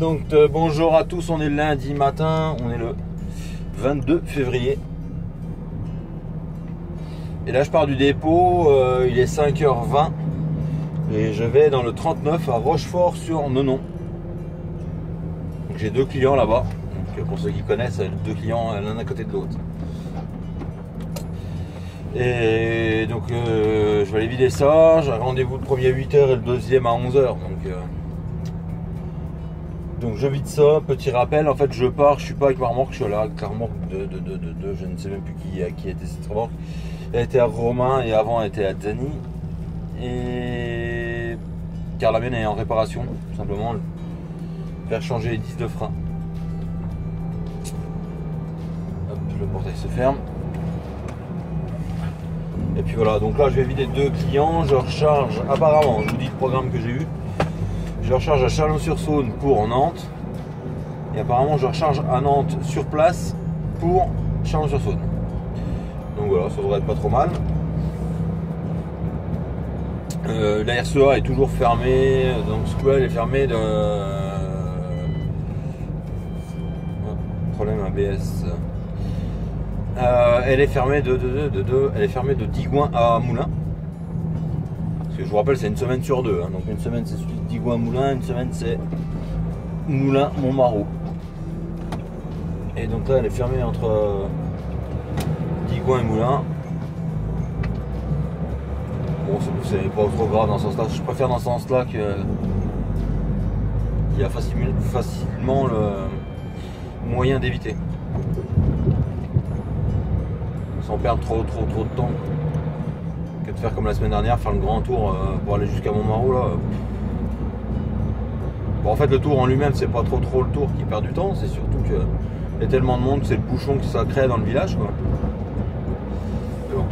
Donc bonjour à tous, on est lundi matin, on est le 22 février. Et là je pars du dépôt, il est 5h20 et je vais dans le 39 à Rochefort-sur-Nonon. Donc j'ai deux clients là-bas, donc pour ceux qui connaissent, deux clients l'un à côté de l'autre. Et donc je vais aller vider ça, j'ai rendez-vous le premier à 8h et le deuxième à 11h. Donc je vide ça, petit rappel, en fait je pars, je suis pas avec ma remorque, je suis là avec la remorque de je ne sais même plus qui était cette remorque. Elle était à Romain et avant elle était à Dany. Et car la mienne est en réparation, tout simplement, faire changer les disques de frein. Hop, le portail se ferme. Et puis voilà, donc là je vais vider deux clients, je recharge apparemment, je vous dis le programme que j'ai eu. Je recharge à Chalon-sur-Saône pour Nantes. Et apparemment je recharge à Nantes sur place pour Chalon-sur-Saône. Donc voilà, ça devrait être pas trop mal. La RCA est toujours fermée. Donc ce coup-là elle est fermée de... problème ABS. Elle est fermée elle est fermée de Digoin à Moulins. Parce que je vous rappelle, c'est une semaine sur deux. Hein. Donc une semaine c'est celui de Digoin à Moulins, une semaine c'est Moulins-Montmarault. Et donc là elle est fermée entre Digoin et Moulins. Bon, c'est pas trop grave dans ce sens-là. Je préfère dans ce sens-là qu'il y a facilement le moyen d'éviter. Sans perdre trop de temps. Que de faire comme la semaine dernière, faire le grand tour pour aller jusqu'à Montmarault là. Bon, en fait le tour en lui-même c'est pas trop le tour qui perd du temps, c'est surtout que il y a tellement de monde que c'est le bouchon que ça crée dans le village quoi. Bon.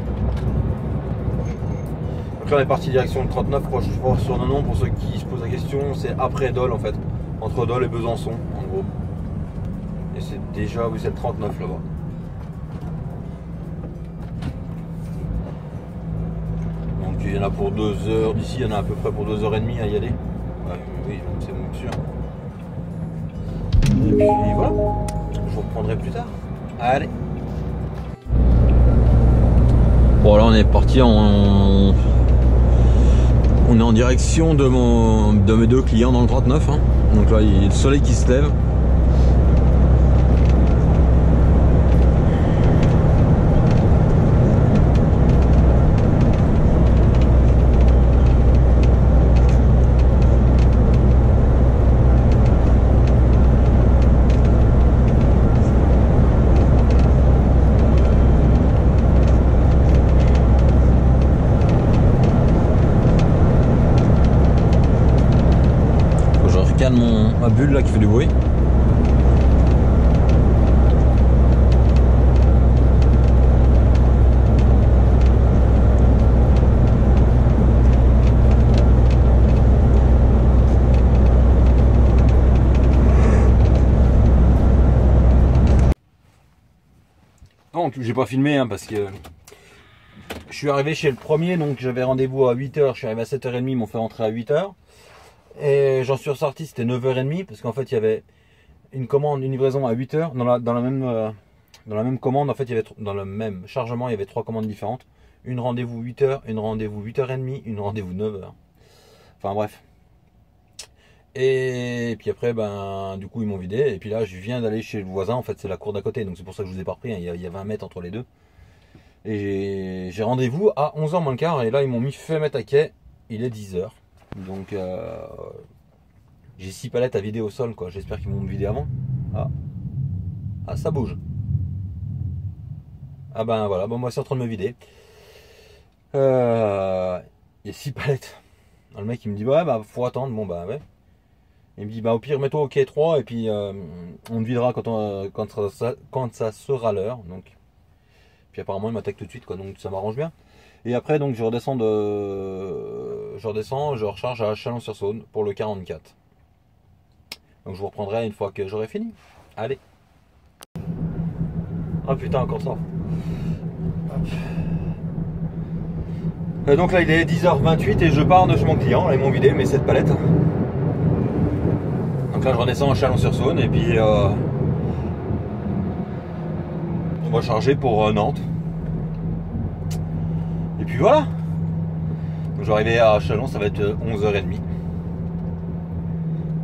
Donc là on est parti direction le 39 Rochefort-sur-Nonon, pour ceux qui se posent la question, c'est après Dole en fait, entre Dole et Besançon en gros. Et c'est déjà, oui c'est le 39 là-bas. Il y en a pour 2 heures, d'ici il y en a à peu près pour 2h30 à y aller. Ouais, oui, c'est même sûr. Et puis voilà, je vous reprendrai plus tard. Allez. Bon là on est parti on est en direction de mes deux clients dans le 39. Hein. Donc là il y a le soleil qui se lève. Ma bulle là qui fait du bruit. Donc j'ai pas filmé hein, parce que je suis arrivé chez le premier, donc j'avais rendez-vous à 8h, je suis arrivé à 7h30, ils m'ont fait rentrer à 8h. Et j'en suis ressorti, c'était 9h30 parce qu'en fait il y avait une livraison à 8h. Dans la même commande, en fait il y avait dans le même chargement, il y avait 3 commandes différentes. Une rendez-vous 8h, une rendez-vous 8h30, une rendez-vous 9h. Enfin bref. Et puis après du coup ils m'ont vidé. Et puis là je viens d'aller chez le voisin, en fait c'est la cour d'à côté. Donc c'est pour ça que je vous ai pas repris, hein. Il y a 20 mètres entre les deux. Et j'ai rendez-vous à 11h moins le quart. Et là ils m'ont mis fait mettre à quai. Il est 10h. Donc j'ai 6 palettes à vider au sol quoi. J'espère qu'ils vont me vider avant. Ah ça bouge. Ah ben voilà, bon moi c'est en train de me vider. Il y a 6 palettes. Alors, le mec il me dit ouais bah faut attendre. Bon bah ouais. Il me dit bah au pire mets-toi au quai 3 et puis on te videra quand ça sera l'heure. Donc puis apparemment il m'attaque tout de suite quoi, donc ça m'arrange bien. Et après donc je redescends, je recharge à Chalon-sur-Saône pour le 44. Donc je vous reprendrai une fois que j'aurai fini. Allez. Ah putain encore ça. Donc là il est 10h28 et je pars de chez mon client. Là ils m'ont vidé mes 7 palettes. Donc Donc là je redescends à Chalon-sur-Saône et puis on va charger pour Nantes. Et puis voilà. Donc je vais arriver à Chalon, ça va être 11h30.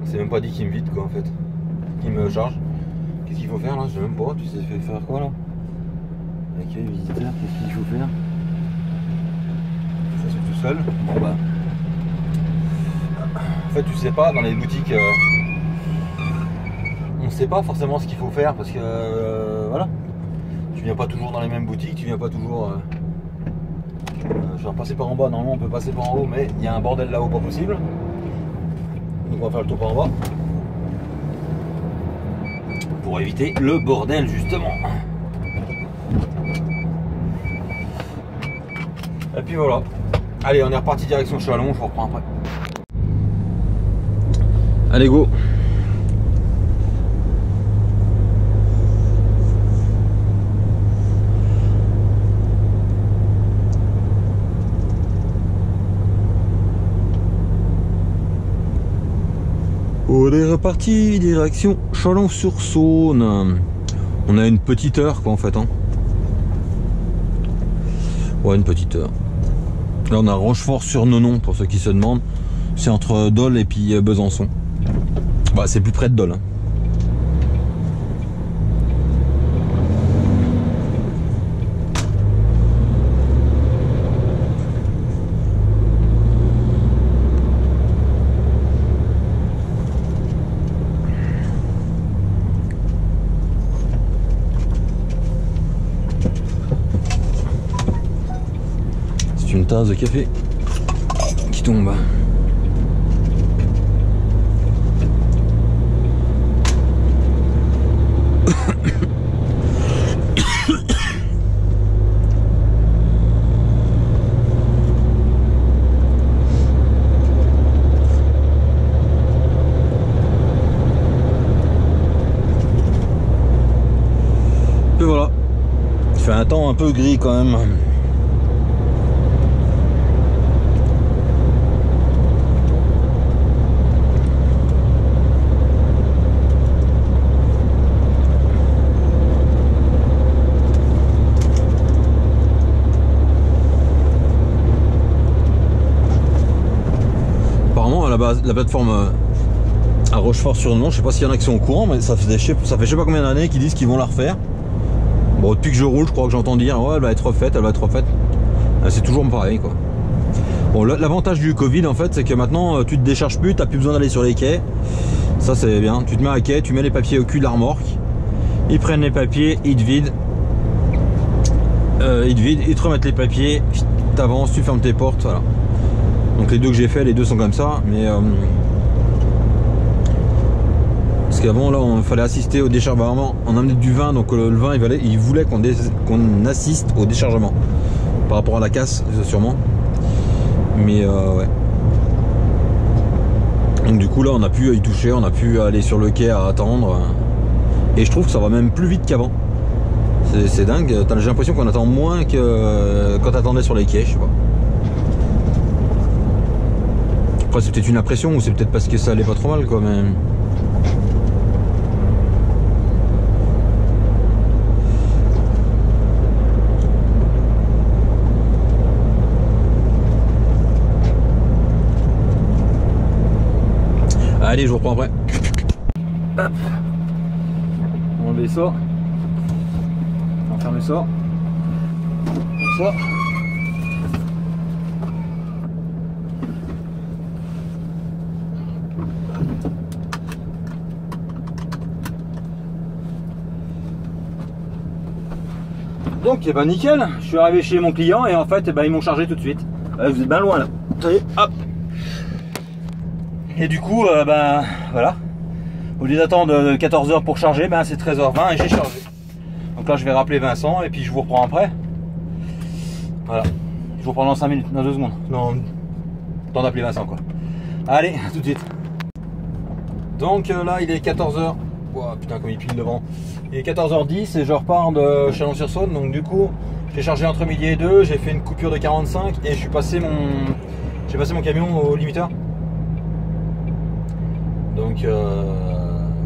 C'est même pas dit qu'il me vide quoi en fait. Qu'il me charge. Qu'est-ce qu'il faut faire là? Je sais même pas, tu sais faire quoi là? Accueil visiteur, qu'est-ce qu'il faut faire? Ça c'est tout seul. Bon bah. En fait tu sais pas dans les boutiques on sait pas forcément ce qu'il faut faire parce que voilà. Tu viens pas toujours dans les mêmes boutiques, tu viens pas toujours. Je vais passer par en bas, normalement on peut passer par en haut, mais il y a un bordel là-haut pas possible. Donc on va faire le tour par en bas. Pour éviter le bordel justement. Et puis voilà. Allez, on est reparti direction Chalon, je vous reprends après. Allez go. On est reparti direction Chalon-sur-Saône. On a une petite heure quoi en fait hein. Ouais, une petite heure. Là on a Rochefort-sur-Nonon pour ceux qui se demandent. C'est entre Dole et puis Besançon. Bah c'est plus près de Dole hein. Une tasse de café qui tombe. Et voilà, il fait un temps un peu gris quand même. La plateforme à Rochefort-sur-Nonon, je sais pas s'il y en a qui sont au courant, mais ça fait je sais pas combien d'années qu'ils disent qu'ils vont la refaire. Bon, depuis que je roule, je crois que j'entends dire ouais, elle va être refaite, elle va être refaite. C'est toujours pareil quoi. Bon, l'avantage du Covid en fait, c'est que maintenant tu te décharges plus, t'as plus besoin d'aller sur les quais. Ça c'est bien, tu te mets à quai, tu mets les papiers au cul de la remorque, ils prennent les papiers, ils te vident, ils te remettent les papiers, t'avances, tu fermes tes portes, voilà. Donc les deux que j'ai fait, les deux sont comme ça, mais parce qu'avant là on fallait assister au déchargement, on amenait du vin, donc le vin il voulait qu'on assiste au déchargement par rapport à la casse sûrement, mais ouais. Donc du coup là on a pu y toucher, on a pu aller sur le quai à attendre, et je trouve que ça va même plus vite qu'avant. C'est dingue, j'ai l'impression qu'on attend moins que quand t'attendais sur les quais, je sais pas. Après c'est peut-être une impression ou c'est peut-être parce que ça allait pas trop mal quoi, mais... Allez, je vous reprends après. Hop. On va enlever ça. On va fermer ça. Comme ça. Donc eh ben nickel, je suis arrivé chez mon client et en fait eh ben, ils m'ont chargé tout de suite. Vous êtes bien loin là. Allez, hop. Et du coup ben voilà. Au lieu d'attendre 14 h pour charger, ben c'est 13h20 et j'ai chargé. Donc là je vais rappeler Vincent et puis je vous reprends après. Voilà. Je vous reprends dans 5 minutes, dans 2 secondes. Non, temps d'appeler Vincent quoi. Allez, à tout de suite. Donc là il est 14 h. Oh, putain comme il pile devant. Il est 14h10 et je repars de Chalon-sur-Saône. Donc du coup j'ai chargé entre midi et 2, j'ai fait une coupure de 45 et j'ai passé mon camion au limiteur. Donc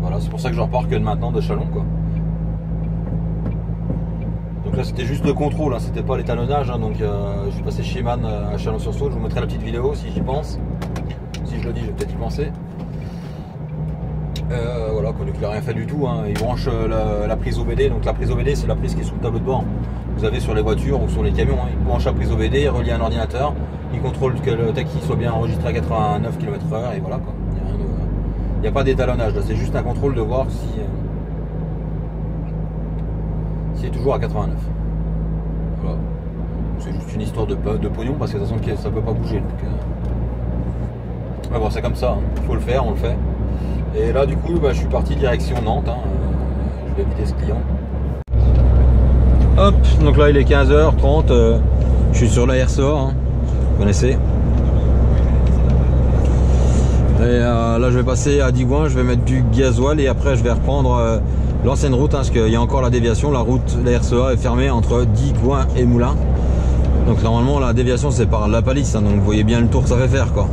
voilà, c'est pour ça que je repars que maintenant de Châlons, quoi. Donc là c'était juste le contrôle, hein, c'était pas l'étalonnage, hein, donc je suis passé chez Man à Chalon-sur-Saône, je vous mettrai la petite vidéo si j'y pense. Si je le dis, je vais peut-être y penser. Voilà, donc il n'a rien fait du tout, hein. Il branche la prise OBD, donc la prise OBD c'est la prise qui est sous le tableau de bord. Vous avez sur les voitures ou sur les camions, hein. Il branche la prise OBD, relie à un ordinateur, il contrôle que le taxi soit bien enregistré à 89 km/h et voilà quoi. Il n'y a pas d'étalonnage, là c'est juste un contrôle de voir si est toujours à 89. Voilà. C'est juste une histoire de pognon parce que de toute façon ça peut pas bouger. Donc, bon, c'est comme ça, hein. Il faut le faire, on le fait. Et là du coup je suis parti direction Nantes, hein. Je vais éviter ce client. Hop, donc là il est 15h30, je suis sur la RCA, hein. Vous connaissez. Et là je vais passer à Digoin, je vais mettre du gasoil et après je vais reprendre l'ancienne route, hein, parce qu'il y a encore la déviation, la RCA est fermée entre Digoin et Moulins. Donc normalement la déviation c'est par La Palisse, hein, donc vous voyez bien le tour que ça fait faire quoi.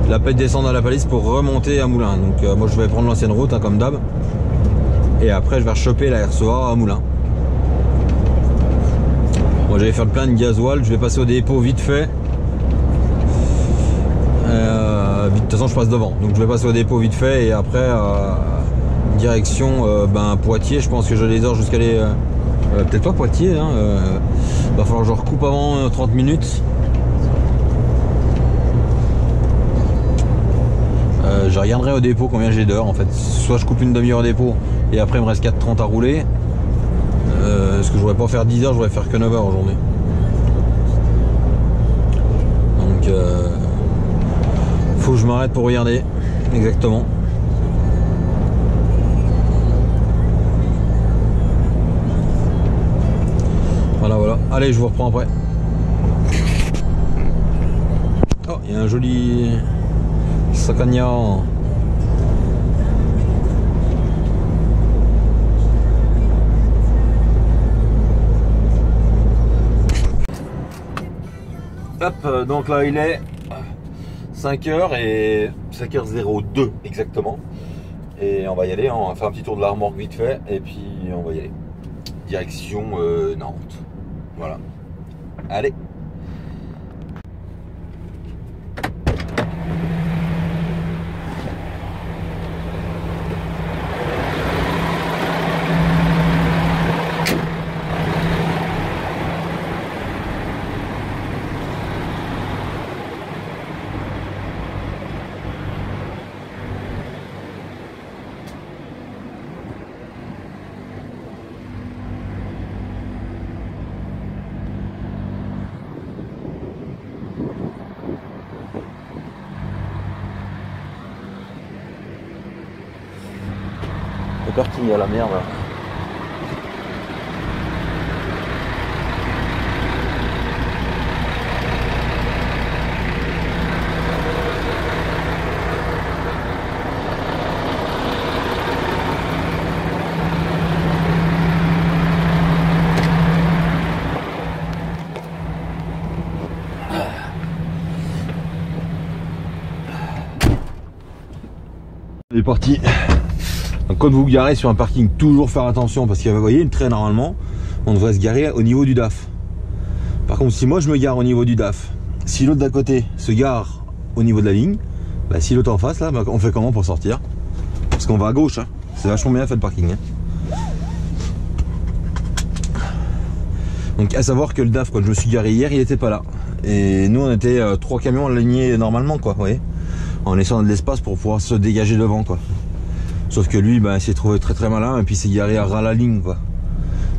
La pète descendre à La Palisse pour remonter à Moulins. Donc moi je vais prendre l'ancienne route, hein, comme d'hab. Et après je vais choper la RCA à Moulins. Moi j'allais faire le plein de gasoil, je vais passer au dépôt vite fait. De toute façon je passe devant, donc je vais passer au dépôt vite fait et après direction Poitiers. Je pense que j'ai les heures jusqu'à les peut-être pas Poitiers, hein, va falloir que je recoupe avant 30 minutes. Je regarderai au dépôt combien j'ai d'heures en fait. Soit je coupe une demi-heure au dépôt et après il me reste 4h30 à rouler, parce que je voudrais pas faire 10 heures, je voudrais faire que 9 heures aujourd'hui. Donc faut que je m'arrête pour regarder exactement. Voilà. Allez, je vous reprends après. Oh, il y a un joli sacagnard. Hop, donc là il est 5h et 5h02 exactement. Et on va y aller, hein. On va faire un petit tour de la remorque vite fait et puis on va y aller. Direction Nantes. Voilà. Allez. Le parking à la merde. On est parti. Donc quand vous vous garez sur un parking, toujours faire attention parce que vous voyez une traîne normalement, on devrait se garer au niveau du DAF. Par contre si moi je me gare au niveau du DAF, si l'autre d'à côté se gare au niveau de la ligne, bah, si l'autre en face là, bah, on fait comment pour sortir? Parce qu'on va à gauche, hein. C'est vachement bien fait le parking, hein. Donc à savoir que le DAF, quand je me suis garé hier, il n'était pas là. Et nous on était 3 camions alignés normalement quoi, vous voyez, en laissant de l'espace pour pouvoir se dégager devant quoi. Sauf que lui, bah, s'est trouvé très malin et puis s'est garé à ras la ligne quoi.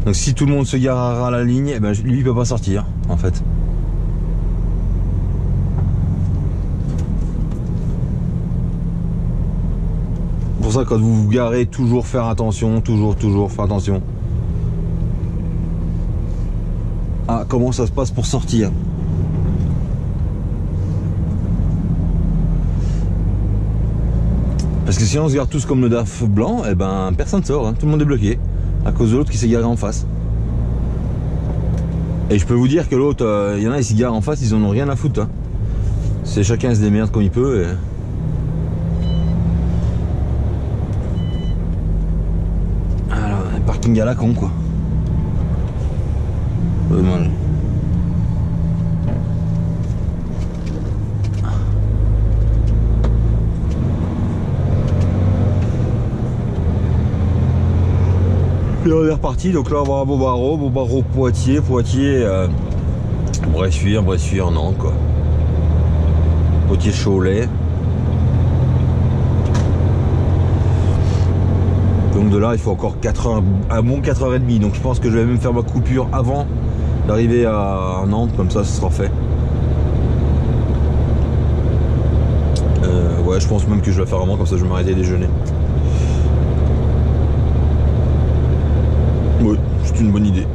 Donc si tout le monde se gare à ras la ligne, eh ben, lui il peut pas sortir en fait. Pour ça quand vous vous garez, toujours faire attention, toujours faire attention à comment ça se passe pour sortir. Parce que si on se garde tous comme le DAF blanc, eh ben personne ne sort, hein. Tout le monde est bloqué à cause de l'autre qui s'est garé en face. Et je peux vous dire que l'autre, il y en a ils s'y garent en face, ils en ont rien à foutre, hein. C'est chacun se démerde comme il peut. parking à la con quoi. Mal. Et on est reparti, donc là on va à Beaubarreau, Poitiers, Bressuire, Nantes quoi. Poitiers, Cholet. Donc de là il faut encore 4 heures, un bon 4h30, donc je pense que je vais même faire ma coupure avant d'arriver à Nantes, comme ça ce sera fait. Ouais, je pense même que je vais faire avant, comme ça je vais m'arrêter déjeuner. Oui, c'est une bonne idée.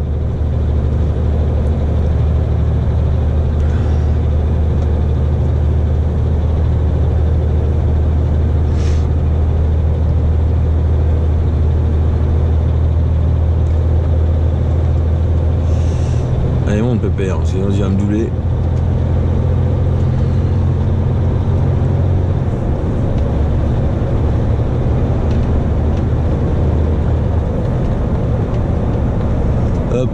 Allez monte pépère, sinon il va me doubler. Hop.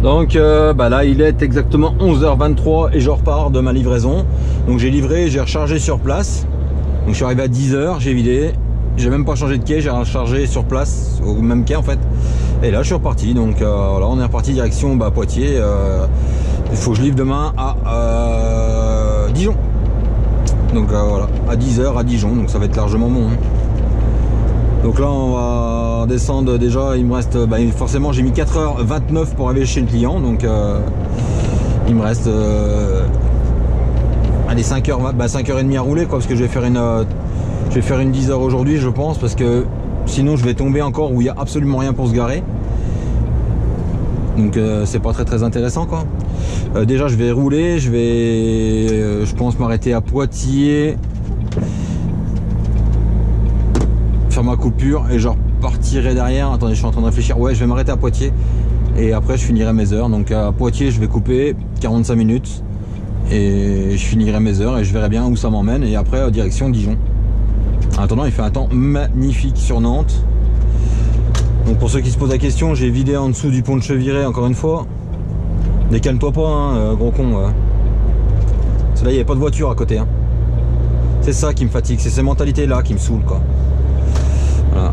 Donc là il est exactement 11h23 et je repars de ma livraison. Donc j'ai livré, j'ai rechargé sur place. Donc je suis arrivé à 10h, j'ai vidé. J'ai même pas changé de quai, j'ai rechargé sur place au même quai en fait. Et là je suis reparti. Donc voilà, on est reparti direction Poitiers. Il faut que je livre demain à Dijon. Donc voilà, à 10h à Dijon, donc ça va être largement bon. Hein. Donc là on va descendre déjà, il me reste, forcément j'ai mis 4h29 pour arriver chez le client, donc il me reste allez 5h, 5h30 à rouler quoi, parce que je vais faire une 10h aujourd'hui je pense, parce que sinon je vais tomber encore où il n'y a absolument rien pour se garer. Donc c'est pas très intéressant quoi. Déjà je vais rouler, je pense m'arrêter à Poitiers, faire ma coupure et je repartirai derrière. Attendez, je suis en train de réfléchir. Ouais, je vais m'arrêter à Poitiers et après je finirai mes heures. Donc à Poitiers je vais couper 45 minutes et je finirai mes heures et je verrai bien où ça m'emmène, et après direction Dijon. En attendant, il fait un temps magnifique sur Nantes. Donc pour ceux qui se posent la question, j'ai vidé en dessous du pont de Cheviré encore une fois. Décale-toi pas, hein, gros con. C'est là, il n'y avait pas de voiture à côté. Hein. C'est ça qui me fatigue, c'est ces mentalités là qui me saoulent quoi. Voilà.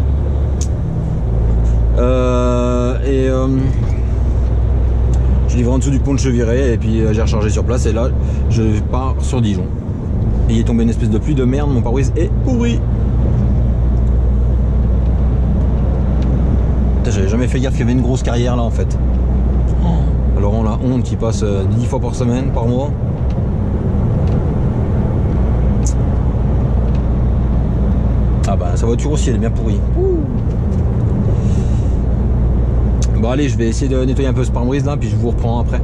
Je livre en dessous du pont de Cheviré et puis j'ai rechargé sur place et là je pars sur Dijon. Et il est tombé une espèce de pluie de merde, mon pare-brise est pourri. J'avais jamais fait gaffe qu'il y avait une grosse carrière là en fait. Alors on a honte qui passe 10 fois par semaine, par mois. Ah bah sa voiture aussi elle est bien pourrie. Bon allez, je vais essayer de nettoyer un peu ce pare-brise là, puis je vous reprends après.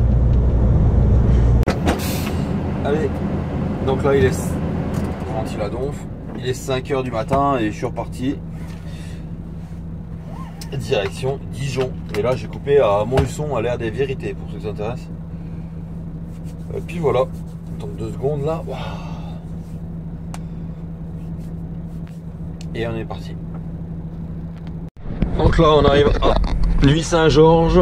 Allez, donc là il est il est 5h du matin et je suis reparti direction Dijon. Et là j'ai coupé à Montluçon à l'Air des Vérités pour ceux que ça intéresse. Et puis voilà, donc 2 secondes là. Wow. Et on est parti. Donc là on arrive à Nuits Saint-Georges.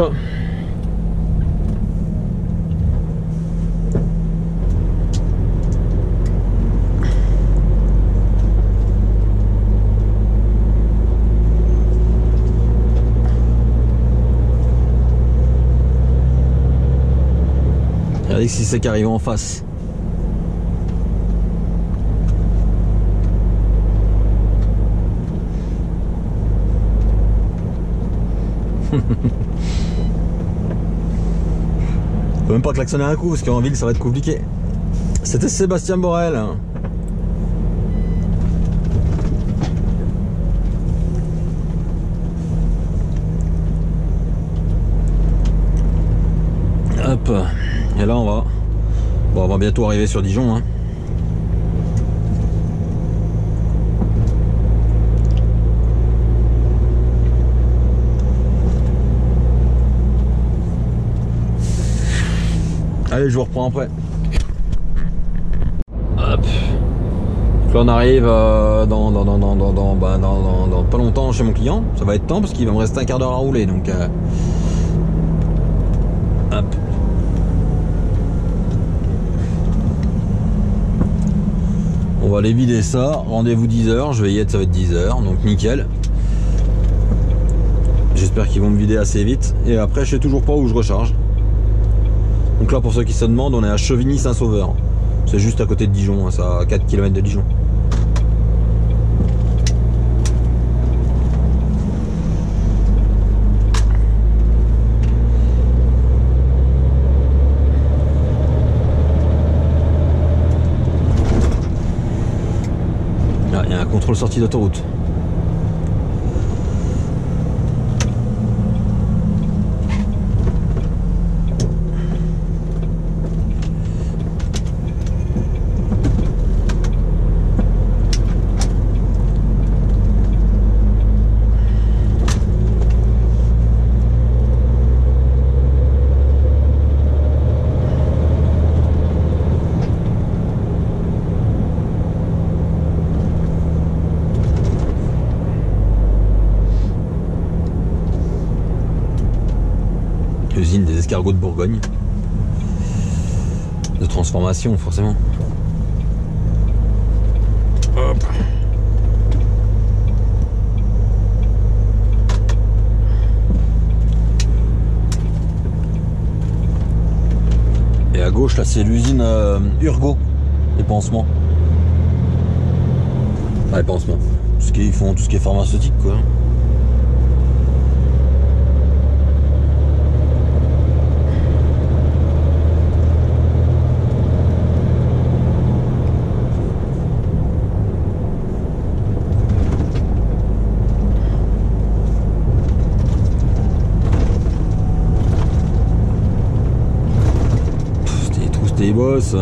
Regardez si c'est qui arrive en face. Faut même pas klaxonner un coup parce qu'en ville ça va être compliqué. C'était Sébastien Borel. Hop. Et là on va bientôt arriver sur Dijon. Hein. Allez, je vous reprends après. Hop. Là on arrive dans pas longtemps chez mon client. Ça va être temps parce qu'il va me rester un quart d'heure à rouler. Donc hop. On va aller vider ça. Rendez-vous 10h. Je vais y être, ça va être 10h. Donc nickel. J'espère qu'ils vont me vider assez vite. Et après je sais toujours pas où je recharge. Donc là pour ceux qui se demandent, on est à Chevigny-Saint-Sauveur. C'est juste à côté de Dijon, hein, ça à 4 km de Dijon. Là, il y a un contrôle sortie d'autoroute. Usine des escargots de Bourgogne. De transformation, forcément. Hop. Et à gauche, là, c'est l'usine Urgo, les pansements. Ah, les pansements. Ils font tout ce qui est pharmaceutique, quoi. Des bosses.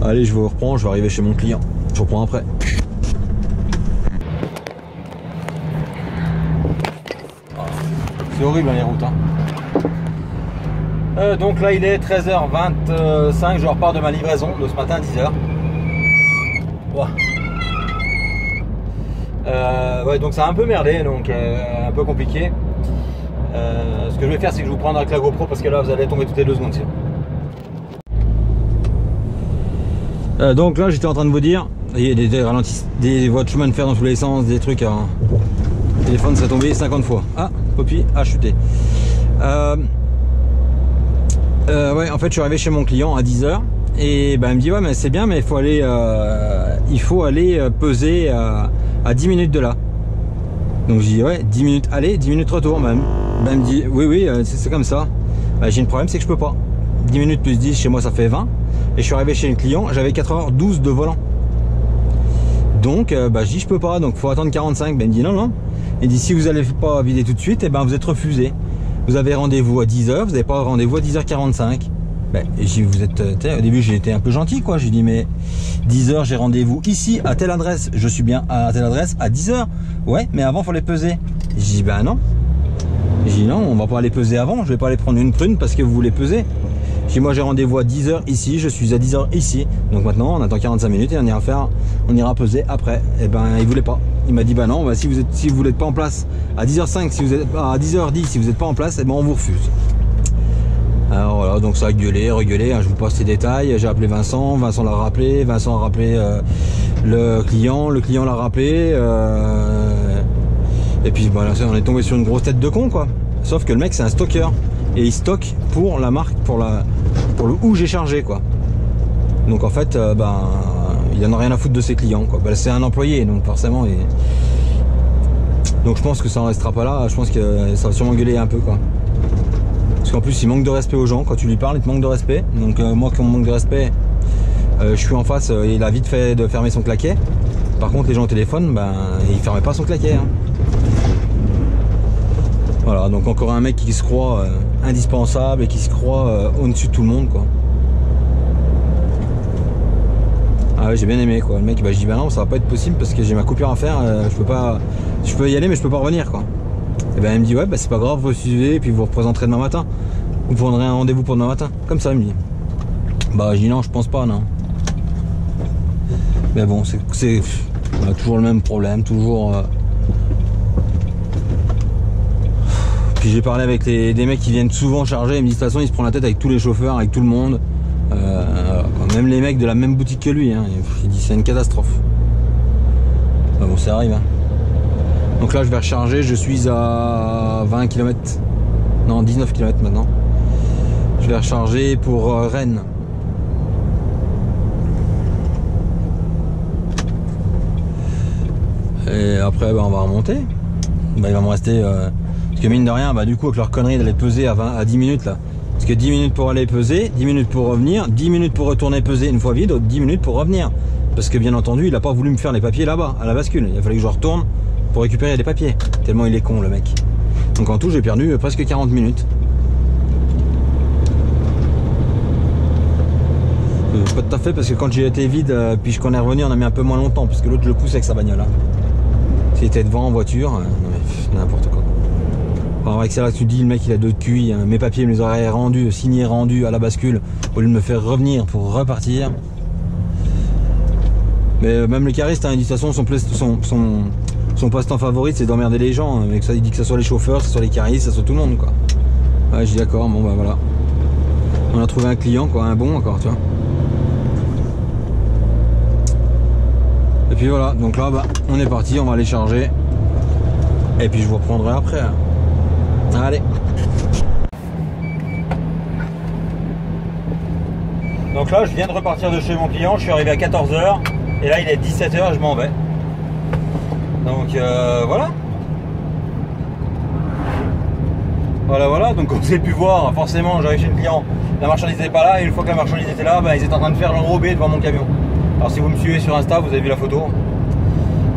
Allez, je vous reprends, je vais arriver chez mon client. Je reprends après. C'est horrible hein, les routes. Hein. Donc là il est 13h25, je repars de ma livraison de ce matin à 10h. Wow. Ouais, donc ça a un peu merdé, donc un peu compliqué. Ce que je vais faire, c'est que je vous prendre avec la GoPro parce que là vous allez tomber toutes les 2 secondes. Donc là j'étais en train de vous dire, il y a des ralentissements, des voies de chemin de fer dans tous les sens, des trucs, hein. Le téléphone s'est tombé 50 fois. Ah, Poppy a chuté. Ouais, en fait je suis arrivé chez mon client à 10h et ben, il me dit ouais mais c'est bien mais il faut aller peser à 10 minutes de là. Donc je dis ouais 10 minutes aller, 10 minutes retour même. Ben, il me dit oui c'est comme ça. Ben, j'ai un problème, c'est que je peux pas. 10 minutes plus 10 chez moi ça fait 20. Et je suis arrivé chez le client, j'avais 4h12 de volant. Donc bah, je dis je peux pas, donc faut attendre 45. Ben il me dit non. Il dit si vous n'allez pas vider tout de suite, et ben vous êtes refusé. Vous avez rendez-vous à 10h, vous n'avez pas rendez-vous à 10h45. Ben et j'ai vous êtes au début j'ai été un peu gentil quoi, j'ai dit mais 10h j'ai rendez-vous ici à telle adresse, je suis bien à telle adresse à 10h. Ouais, mais avant il faut les peser. J'ai dit ben non. J'ai dit non, on va pas aller peser avant, je vais pas aller prendre une prune parce que vous voulez peser. J'ai moi j'ai rendez-vous à 10h ici, je suis à 10h ici. Donc maintenant on attend 45 minutes et on ira peser après. Et ben il voulait pas. Il m'a dit bah non, bah, si vous n'êtes pas en place à 10h05, si vous êtes à 10h10, si vous n'êtes pas en place, et ben on vous refuse. Alors voilà, donc ça a gueulé, hein, je vous passe les détails. J'ai appelé Vincent l'a rappelé, Vincent a rappelé le client l'a rappelé. Et puis voilà, on est tombé sur une grosse tête de con quoi. Sauf que le mec c'est un stocker. Et il stocke pour la marque, pour le où j'ai chargé quoi. Donc en fait ben il en a rien à foutre de ses clients quoi. Ben, c'est un employé donc forcément donc je pense que ça en restera pas là. Je pense que ça va sûrement gueuler un peu quoi. Parce qu'en plus il manque de respect aux gens. Quand tu lui parles il te manque de respect. Donc moi qui on manque de respect, je suis en face, il a vite fait de fermer son claquet. Par contre les gens au téléphone, ben, ils fermaient pas son claquet. Hein. Voilà, donc encore un mec qui se croit indispensable et qui se croit au-dessus de tout le monde, quoi. Ah ouais, j'ai bien aimé, quoi. Le mec, bah, je dis bah non, ça va pas être possible parce que j'ai ma coupure à faire, je peux y aller mais je peux pas revenir, quoi. Et ben il me dit ouais, bah c'est pas grave, vous suivez et puis vous représenterez demain matin. Vous prendrez un rendez-vous pour demain matin, comme ça il me dit. Bah je dis non, je pense pas, non. Mais bon, c'est toujours le même problème, toujours. Puis j'ai parlé avec des mecs qui viennent souvent charger, ils me disent de toute façon il se prend la tête avec tous les chauffeurs, avec tout le monde. Même les mecs de la même boutique que lui, hein. Il dit c'est une catastrophe. Bah bon, ça arrive. Hein. Donc là je vais recharger, je suis à 20 km. Non, 19 km maintenant. Je vais recharger pour Rennes. Et après bah, on va remonter. Bah, il va me rester parce que mine de rien, bah, du coup avec leur connerie d'aller peser à 10 minutes là. Parce que 10 minutes pour aller peser, 10 minutes pour revenir, 10 minutes pour retourner peser une fois vide, 10 minutes pour revenir. Parce que bien entendu, il n'a pas voulu me faire les papiers là-bas, à la bascule. Il a fallu que je retourne pour récupérer les papiers. Tellement il est con le mec. Donc en tout, j'ai perdu presque 40 minutes. Pas tout à fait, parce que quand j'ai été vide, puis qu'on est revenu, on a mis un peu moins longtemps. Parce que l'autre, je le pousse avec sa bagnole. Hein. S'il était devant en voiture, non mais n'importe quoi. Alors avec ça là tu dis le mec il a deux cuits, hein. Mes papiers me les aurait rendus, signés rendus à la bascule au lieu de me faire revenir pour repartir. Mais même le cariste, hein, il dit de toute façon son passe-temps favori c'est d'emmerder les gens, hein. Mais ça, il dit que ce soit les chauffeurs, que ce soit les caristes, que ce soit tout le monde quoi. Ouais je dis d'accord, bon bah voilà. On a trouvé un client quoi, un bon encore tu vois. Et puis voilà, donc là bah on est parti, on va aller charger. Et puis je vous reprendrai après. Hein. Allez. Donc là je viens de repartir de chez mon client, je suis arrivé à 14 h et là il est 17 h et je m'en vais. Donc voilà. Voilà, donc comme vous avez pu voir, forcément j'arrive chez le client, la marchandise n'était pas là et une fois que la marchandise était là, bah, ils étaient en train de faire l'enrobé devant mon camion. Alors si vous me suivez sur Insta, vous avez vu la photo. Donc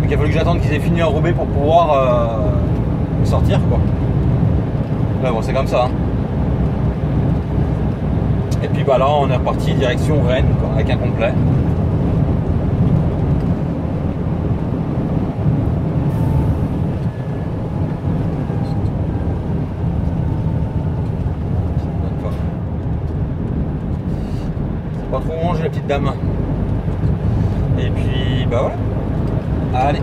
il a fallu que j'attende qu'ils aient fini l'enrobé pour pouvoir sortir quoi. Là bon c'est comme ça. Hein. Et puis bah là on est reparti direction Rennes quoi, avec un complet. C'est pas trop rangé la petite dame. Et puis bah voilà. Allez.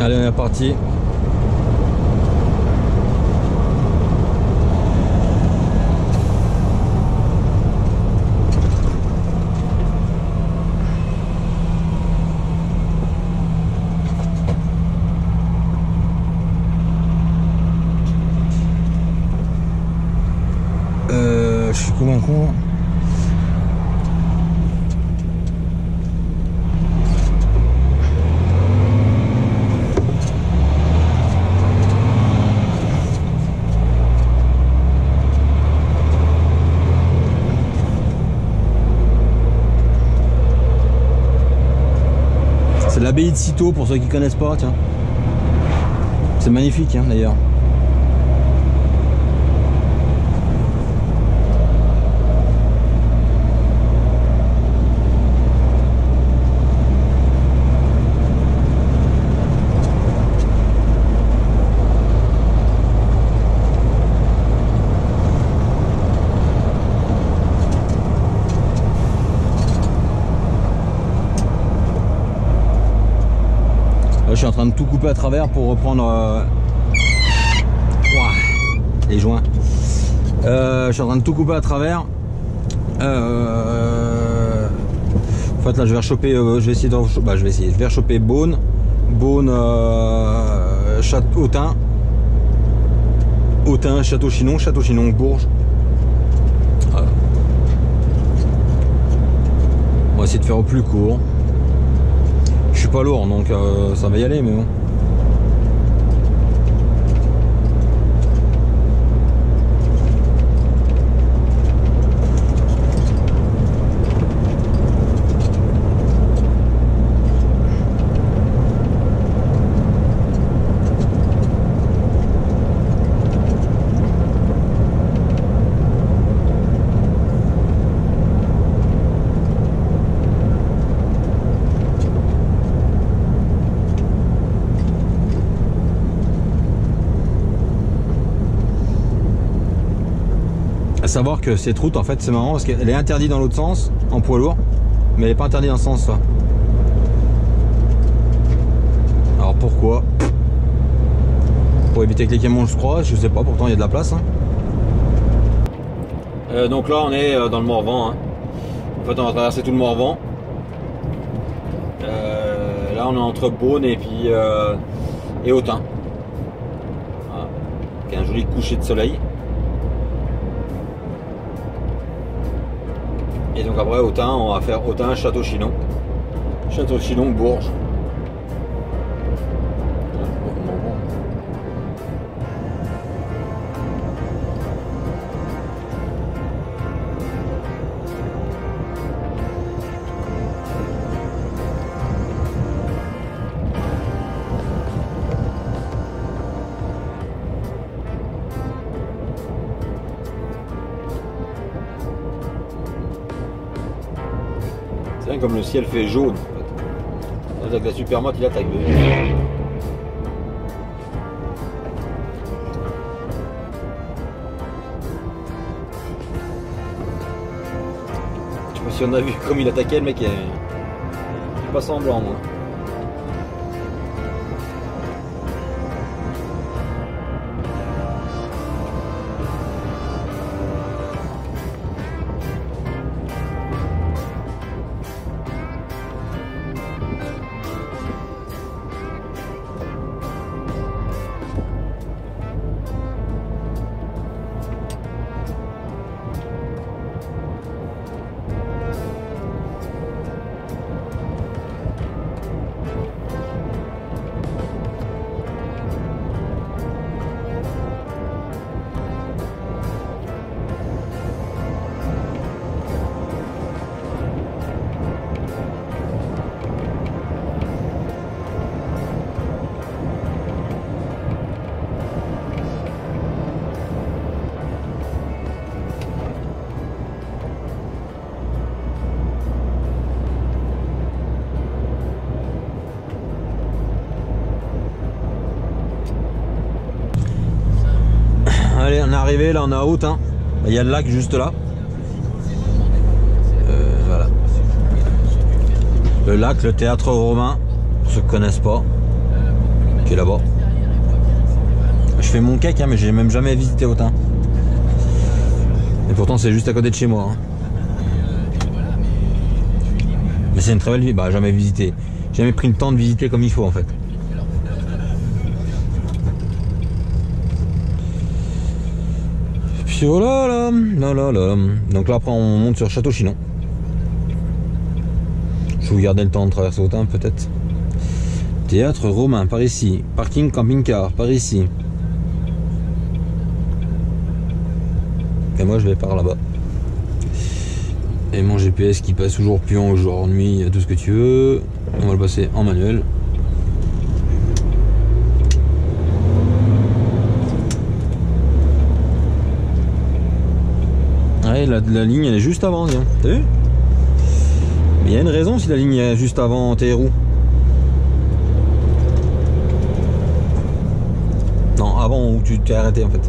Allez, on est parti. Je suis comment con. C'est l'abbaye de Cîteaux pour ceux qui connaissent pas, tiens. C'est magnifique hein, d'ailleurs. Je suis en train de tout couper à travers pour reprendre les joints. Je suis en train de tout couper à travers. En fait là je vais rechoper, je vais essayer de je vais rechoper Beaune, Autun, Château-Chinon, Bourges. Voilà. On va essayer de faire au plus court. Je suis pas lourd donc ça va y aller mais bon. À savoir que cette route, en fait, c'est marrant parce qu'elle est interdite dans l'autre sens, en poids lourd, mais elle n'est pas interdite dans ce sens-là. Alors pourquoi? Pour éviter que les camions se croisent, je sais pas, pourtant il y a de la place. Hein. Donc là, on est dans le Morvan. Hein. En fait, on va traverser tout le Morvan. Là, on est entre Beaune et puis et Autun. Voilà. Il y a un joli coucher de soleil. Et donc après Autun, on va faire Autun, Château-Chinon. Château-Chinon, Bourges. C'est comme le ciel fait jaune. En fait. Avec la Supermoto, il attaque. Je sais pas si on a vu comme il attaquait le mec. Il pas semblant moi. Allez, on est arrivé, là on est à Autun. Il y a le lac juste là. Voilà. Le lac, le théâtre romain, pour ceux qui ne connaissent pas, qui est là-bas. Je fais mon cake, hein, mais j'ai même jamais visité Autun. Et pourtant c'est juste à côté de chez moi. Hein. Mais c'est une très belle ville, bah jamais visité. J'ai jamais pris le temps de visiter comme il faut en fait. Oh là là, là là là. Donc là après on monte sur Château-Chinon. Je vais vous garder le temps de traverser Autun peut-être. Théâtre romain par ici. Parking camping-car par ici. Et moi je vais par là-bas. Et mon GPS qui passe toujours pion, jour, nuit, tout ce que tu veux. On va le passer en manuel. Ouais, la ligne elle est juste avant, t'as vu? Mais il y a une raison si la ligne est juste avant tes roues. Non, avant où tu t'es arrêté en fait.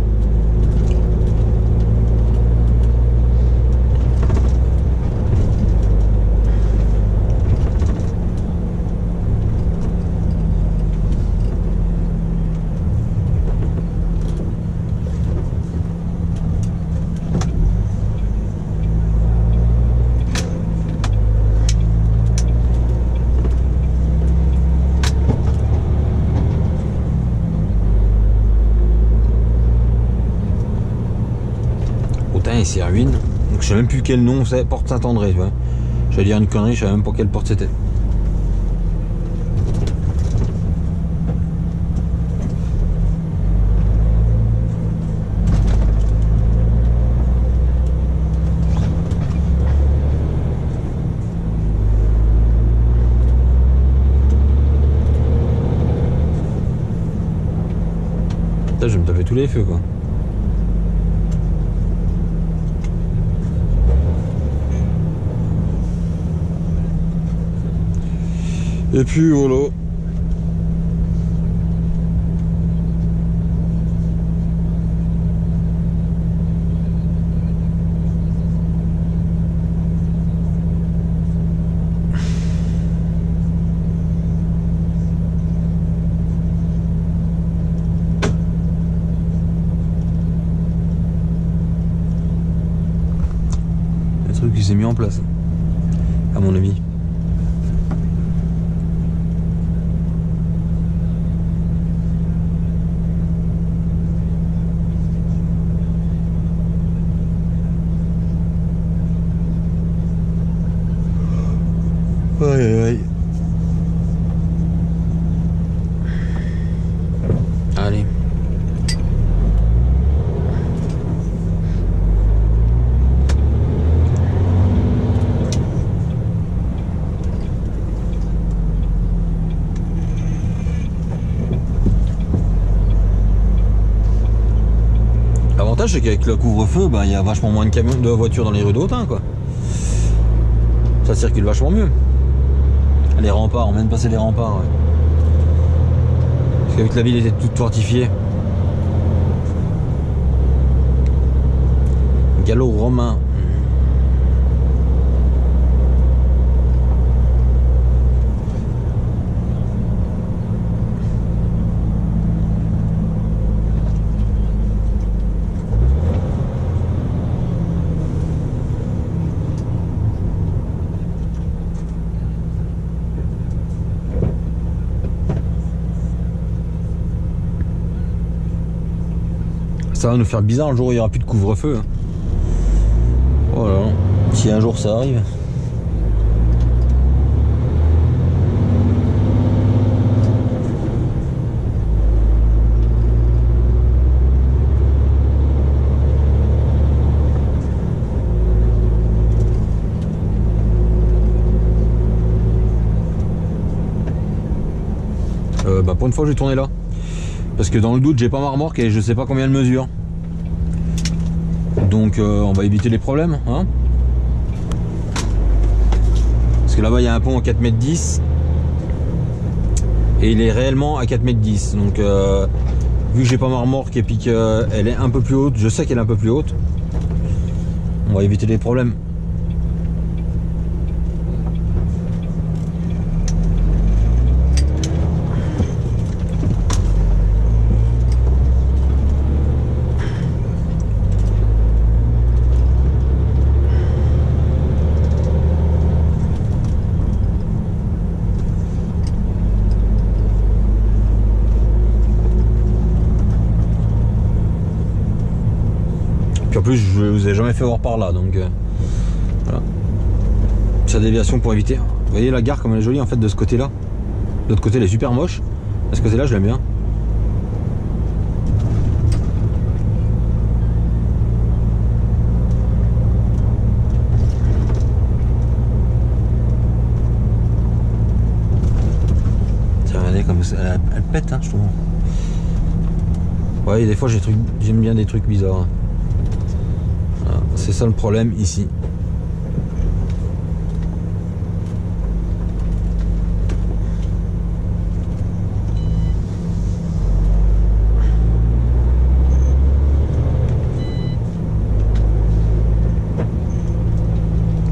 Et c'est ruine. Donc je sais même plus quel nom c'est, porte Saint-André, tu vois. J'allais dire une connerie, je savais même pas quelle porte c'était. Putain, je vais me taper tous les feux quoi. Et puis voilà. truc qui s'est mis en place, à mon avis. Aïe aïe aïe. Allez. L'avantage c'est qu'avec le couvre-feu, bah, il y a vachement moins de camions, de voitures dans les rues d'Autun, quoi. Ça circule vachement mieux. Les remparts, on vient de passer les remparts. Ouais. Parce qu'avec la ville était toute fortifiée. Gallo-romain. Ça va nous faire bizarre le jour où il n'y aura plus de couvre-feu. Hein. Voilà. Si un jour ça arrive. Pour une fois j'ai tourné là. Parce que dans le doute j'ai pas ma remorque et je sais pas combien elle mesure. Donc on va éviter les problèmes, hein. Parce que là-bas il y a un pont à 4,10 m et il est réellement à 4,10 m. Donc vu que j'ai pas ma remorque et puis qu'elle est un peu plus haute, je sais qu'elle est un peu plus haute, on va éviter les problèmes. En plus je vous ai jamais fait voir par là, donc voilà. Sa déviation pour éviter. Vous voyez la gare comme elle est jolie en fait de ce côté là. De l'autre côté elle est super moche. De ce côté là je l'aime bien. Tiens, regardez comme elle pète, hein, je trouve. Ouais, des fois j'aime bien des trucs bizarres. C'est ça le problème ici.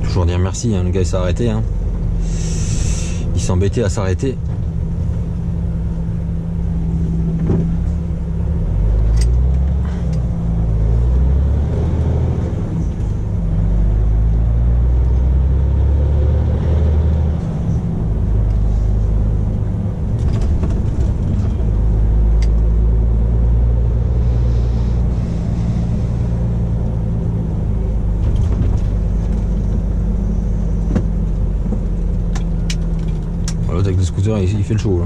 Toujours dire merci, hein, le gars il s'est arrêté. Hein. Il s'est embêté à s'arrêter. Avec le scooter il fait le show là.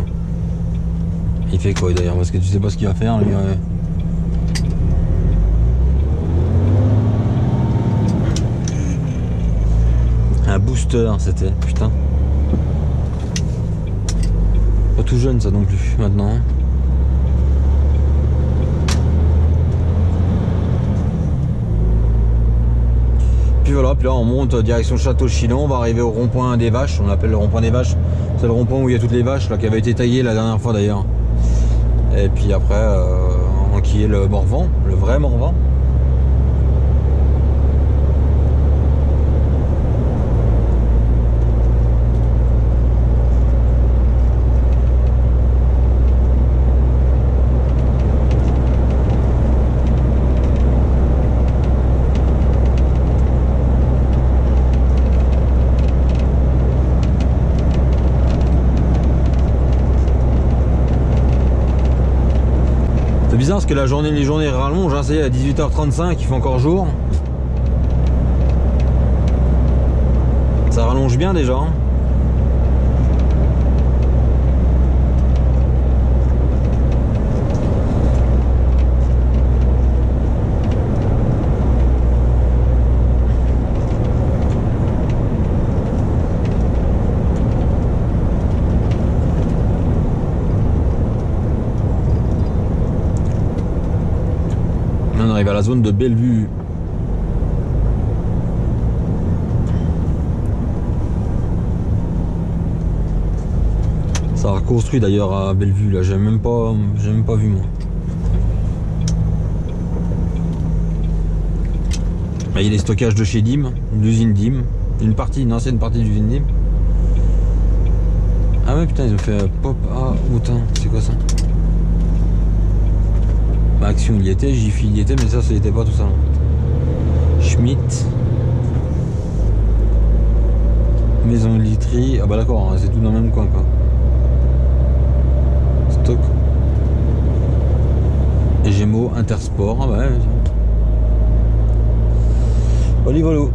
Il fait quoi d'ailleurs, parce que tu sais pas ce qu'il va faire lui. Un booster c'était, putain. Pas tout jeune ça non plus maintenant. Puis voilà, puis là on monte direction Château-Chinon, on va arriver au rond-point des vaches, on l'appelle le rond-point des vaches. C'est le rond-point où il y a toutes les vaches là, qui avait été taillé la dernière fois d'ailleurs. Et puis après, qui est le Morvan, le vrai Morvan. bizarre parce que les journées rallongent, hein, ça y est, à 18h35, il fait encore jour. Ça rallonge bien déjà. Hein. On arrive à la zone de Bellevue. Ça a reconstruit d'ailleurs à Bellevue, là, j'ai même pas vu moi. Là, il y a les stockages de chez Dim, l'usine Dim, une ancienne partie de l'usine Dim. Ah ouais putain, ils ont fait pop, ah putain, c'est quoi ça? Bah, Action il y était, Jiffy il y était, mais ça y était pas tout ça. Schmitt. Maison de literie, ah bah d'accord, c'est tout dans le même coin quoi. Stock. Et Gémeaux, Intersport, ah bah ouais. Olivolo.